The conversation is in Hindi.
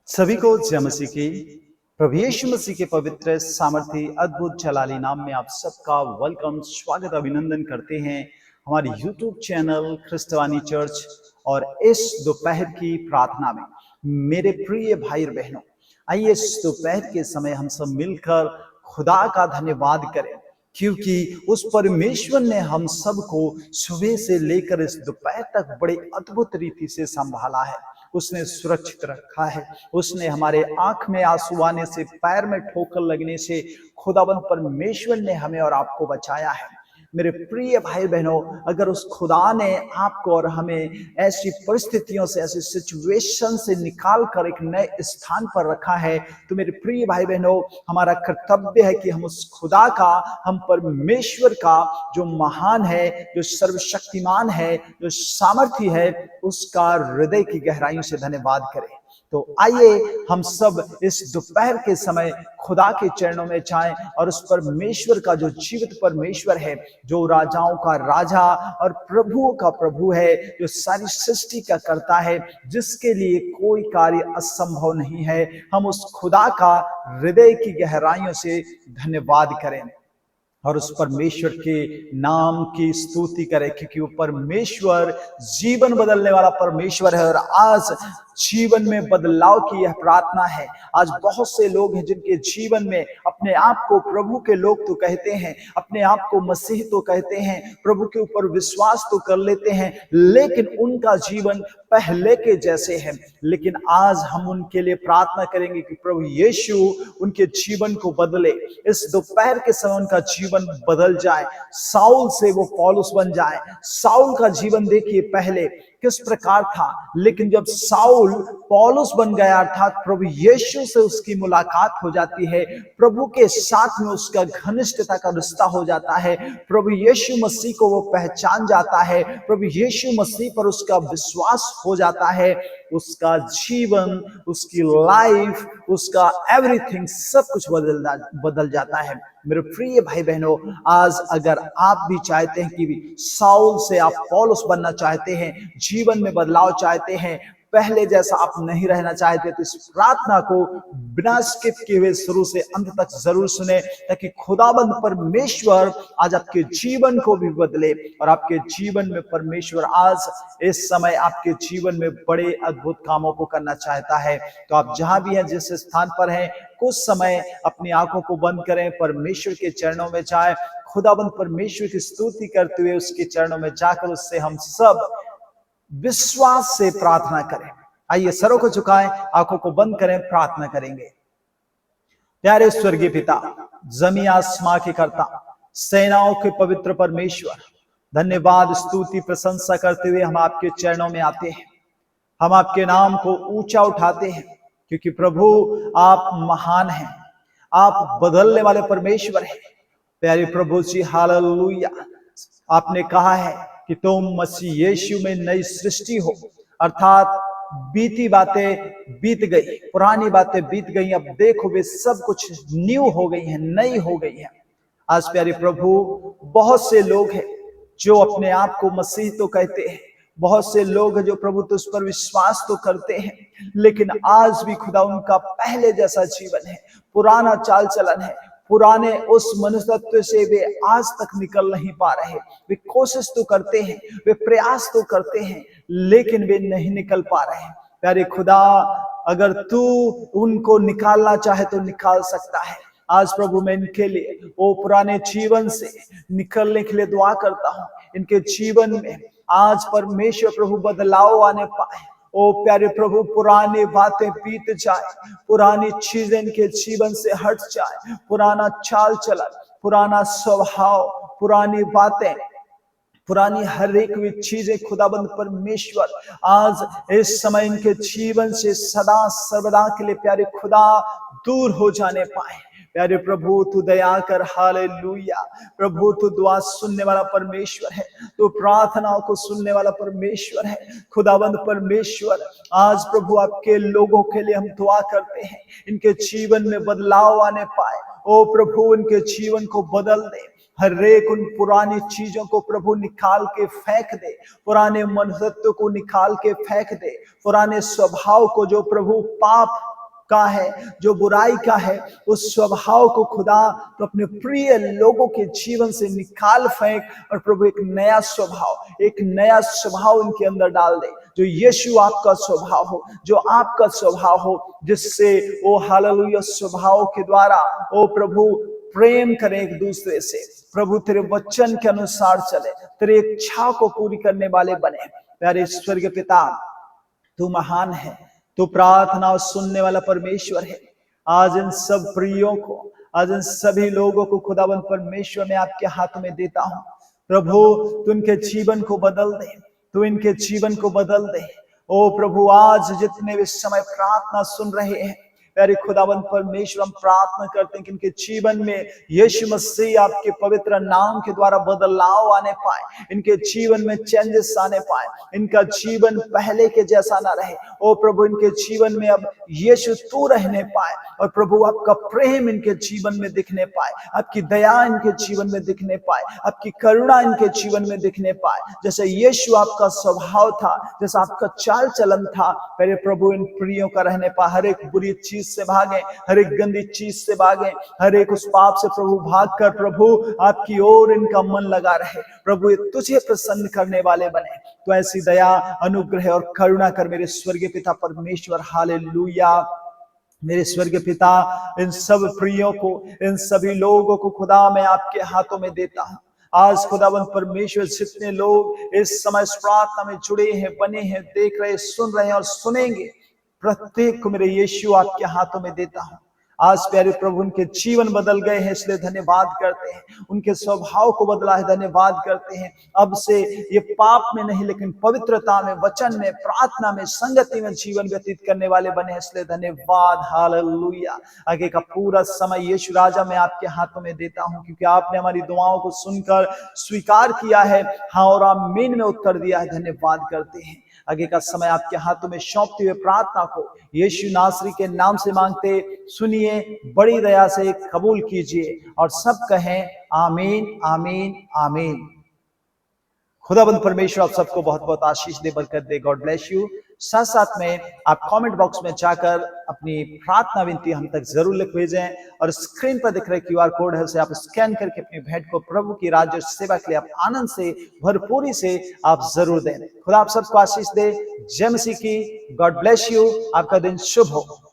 सभी को जय मसीह की प्रभु यीशु मसीह के पवित्र सामर्थी अद्भुत जलाली नाम में आप सबका वेलकम स्वागत अभिनंदन करते हैं हमारी यूट्यूब चैनल ख्रिस्तवानी चर्च और इस दोपहर की प्रार्थना में। मेरे प्रिय भाई और बहनों, आइए इस दोपहर के समय हम सब मिलकर खुदा का धन्यवाद करें, क्योंकि उस परमेश्वर ने हम सबको सुबह से लेकर इस दोपहर तक बड़े अद्भुत रीति से संभाला है। उसने सुरक्षित रखा है। उसने हमारे आंख में आंसू आने से, पैर में ठोकर लगने से खुदावंद परमेश्वर ने हमें और आपको बचाया है। मेरे प्रिय भाई बहनों, अगर उस खुदा ने आपको और हमें ऐसी परिस्थितियों से, ऐसी सिचुएशन से निकाल कर एक नए स्थान पर रखा है, तो मेरे प्रिय भाई बहनों, हमारा कर्तव्य है कि हम उस खुदा का, हम परमेश्वर का जो महान है, जो सर्वशक्तिमान है, जो सामर्थी है, उसका हृदय की गहराइयों से धन्यवाद करें। तो आइए हम सब इस दोपहर के समय खुदा के चरणों में जाएं और उस परमेश्वर का, जो जीवित परमेश्वर है, जो राजाओं का राजा और प्रभुओं का प्रभु है, जो सारी सृष्टि का करता है, जिसके लिए कोई कार्य असंभव नहीं है, हम उस खुदा का हृदय की गहराइयों से धन्यवाद करें और उस परमेश्वर के नाम की स्तुति करें, क्योंकि वो परमेश्वर जीवन बदलने वाला परमेश्वर है। और आज जीवन में बदलाव की यह प्रार्थना है। आज बहुत से लोग हैं जिनके जीवन में अपने आप को प्रभु के लोग तो कहते हैं, अपने आप को मसीह तो कहते हैं, प्रभु के ऊपर विश्वास तो कर लेते हैं, लेकिन उनका जीवन पहले के जैसे है। लेकिन आज हम उनके लिए प्रार्थना करेंगे कि प्रभु यीशु उनके जीवन को बदले। इस दोपहर के समय उनका जीवन बदल जाए, साउल से वो पौलुस बन जाए। साउल का जीवन देखिए पहले किस प्रकार था, लेकिन जब साउल पौलुस बन गया, अर्थात प्रभु यीशु से उसकी मुलाकात हो जाती है, प्रभु के साथ में उसका घनिष्ठता का रिश्ता हो जाता है, प्रभु यीशु मसीह को वो पहचान जाता है, प्रभु यीशु मसीह पर उसका विश्वास हो जाता है, उसका जीवन, उसकी लाइफ, उसका एवरीथिंग सब कुछ बदल जाता है। मेरे प्रिय भाई बहनों, आज अगर आप भी चाहते हैं कि साउल से आप पौलुस बनना चाहते हैं, जीवन में बदलाव चाहते हैं, पहले जैसा आप नहीं रहना चाहते, तो इस प्रार्थना को बिना स्किप किए हुए शुरू से अंत तक जरूर सुने, ताकि खुदाबंद परमेश्वर आज आपके जीवन को भी बदले और आपके जीवन में परमेश्वर आज इस समय आपके जीवन में बड़े अद्भुत कामों को करना चाहता है। तो आप जहां भी हैं, जिस स्थान पर हैं, कुछ समय अपनी आंखों को बंद करें, परमेश्वर के चरणों में जाएं, खुदाबंद परमेश्वर की स्तुति करते हुए उसके चरणों में जाकर उससे हम सब विश्वास से प्रार्थना करें। आइए सरों को झुकाएं, आंखों को बंद करें, प्रार्थना करेंगे। प्यारे स्वर्गीय पिता, जमी आसमां के कर्ता, सेनाओं के पवित्र परमेश्वर, धन्यवाद, स्तुति, प्रशंसा करते हुए हम आपके चरणों में आते हैं। हम आपके नाम को ऊंचा उठाते हैं, क्योंकि प्रभु आप महान हैं, आप बदलने वाले परमेश्वर हैं। प्यारे प्रभु जी, हालेलुया। आपने कहा है कि तुम मसीह यीशु में नई सृष्टि हो, अर्थात बीती बातें बीत गई, पुरानी बातें बीत गई, अब देखो वे सब कुछ न्यू हो गई हैं, नई हो गई हैं। आज प्यारे प्रभु, बहुत से लोग हैं जो अपने आप को मसीह तो कहते हैं, बहुत से लोग हैं जो प्रभु तुझ पर विश्वास तो करते हैं, लेकिन आज भी खुदा उनका पहले जैसा जीवन है, पुराना चाल चलन है, पुराने उस मनुष्यत्व से वे आज तक निकल नहीं पा रहे। वे कोशिश तो करते हैं, वे प्रयास तो करते हैं, लेकिन वे नहीं निकल पा रहे हैं। प्यारे खुदा, अगर तू उनको निकालना चाहे तो निकाल सकता है। आज प्रभु मैं इनके लिए वो पुराने जीवन से निकलने के लिए दुआ करता हूँ। इनके जीवन में आज परमेश्वर प्रभु बदलाव आने पाए। ओ प्यारे प्रभु, पुरानी बातें बीत जाए, पुरानी चीजें इनके जीवन से हट जाए, पुराना चाल चलन, पुराना स्वभाव, पुरानी बातें, पुरानी हर एक भी चीजें खुदाबंद परमेश्वर आज इस समय इनके जीवन से सदा सर्वदा के लिए प्यारे खुदा दूर हो जाने पाए। प्यारे प्रभु, तू दया कर, हालेलुया। प्रभु, तू दुआ सुनने वाला परमेश्वर है, तू प्रार्थनाओं को सुनने वाला परमेश्वर है। खुदाबंद परमेश्वर, आज प्रभु आपके लोगों के लिए हम दुआ करते हैं, इनके जीवन में बदलाव आने पाए। ओ प्रभु, उनके जीवन को बदल दे, हर एक उन पुरानी चीजों को प्रभु निकाल के फेंक दे, पुराने मनोवृत्तियों को निकाल के फेंक दे, पुराने स्वभाव को जो प्रभु पाप का है, जो बुराई का है, उस स्वभाव को खुदा तो अपने प्रिय लोगों के जीवन से निकाल फेंक और प्रभु एक नया स्वभाव उनके अंदर डाल दे, जो यीशु आपका स्वभाव हो, जो आपका स्वभाव हो, जिससे वो हालेलुया स्वभाव के द्वारा ओ प्रभु प्रेम करें एक दूसरे से, प्रभु तेरे वचन के अनुसार चले, तेरे इच्छा को पूरी करने वाले बने। प्यारे स्वर्गीय पिता, तू महान है, तू प्रार्थना सुनने वाला परमेश्वर है। आज इन सब प्रियों को, आज इन सभी लोगों को खुदावंद परमेश्वर मैं आपके हाथों में देता हूं। प्रभु तू इनके जीवन को बदल दे, तू इनके जीवन को बदल दे। ओ प्रभु, आज जितने भी समय प्रार्थना सुन रहे हैं, प्यारे खुदावंद परमेश्वर, हम प्रार्थना करते हैं कि इनके जीवन में यीशु मसीह आपके पवित्र नाम के द्वारा बदलाव आने पाए, इनके जीवन में चेंजेस आने पाए, इनका जीवन पहले के जैसा ना रहे। ओ प्रभु, इनके जीवन में अब यीशु तू रहने पाए और प्रभु आपका प्रेम इनके जीवन में दिखने पाए, आपकी दया इनके जीवन में दिखने पाए, आपकी करुणा इनके जीवन में दिखने पाए। जैसे यीशु आपका स्वभाव था, जैसा आपका चाल चलन था, पहले प्रभु इन प्रियों का रहने पाए। हर एक बुरी चीज से भागे, हर एक गंदी चीज से भागे, हर एक उस पाप से प्रभु भागकर प्रभु आपकी ओर इनका मन लगा रहे। प्रभु ये तुझे प्रसन्न करने वाले बने। तो ऐसी दया, अनुग्रह और करुणा कर मेरे स्वर्गीय पिता परमेश्वर। हालेलुया। मेरे स्वर्गीय पिता, इन सब प्रियों को, इन सभी लोगों को खुदा मैं आपके हाथों में देता हूं। आज खुदावंद परमेश्वर, जितने लोग इस समय प्रार्थना में जुड़े हैं, बने हैं, देख रहे, सुन रहे हैं और सुनेंगे, प्रत्येक को मेरे यीशु आपके हाथों में देता हूं। आज प्यारे प्रभु, उनके जीवन बदल गए हैं, इसलिए धन्यवाद करते हैं। उनके स्वभाव को बदला है, धन्यवाद करते हैं। अब से ये पाप में नहीं, लेकिन पवित्रता में, वचन में, प्रार्थना में, संगति में जीवन व्यतीत करने वाले बने हैं, इसलिए धन्यवाद। हालेलुया। आगे का पूरा समय यीशु राजा मैं आपके हाथों में देता हूं, क्योंकि आपने हमारी दुआओं को सुनकर स्वीकार किया है, हाँ और आमीन में उत्तर दिया है। धन्यवाद करते हैं। आगे का समय आपके हाथों में सौंपते हुए प्रार्थना को यीशु नासरी के नाम से मांगते, सुनिए, बड़ी दया से कबूल कीजिए और सब कहें आमीन, आमीन, आमीन। खुदाबंद परमेश्वर आप सबको बहुत बहुत आशीष दे, बरकत दे। God bless you. साथ साथ में आप कमेंट बॉक्स में जाकर अपनी प्रार्थना विनती हम तक जरूर लिख भेजें, और स्क्रीन पर दिख रहे QR कोड है, उसे आप स्कैन करके अपनी भेंट को प्रभु की राज्य सेवा के लिए आप आनंद से, भरपूरी से आप जरूर दें। खुदा आप सबको आशीष दे। जय मसीह की। God bless you. आपका दिन शुभ हो।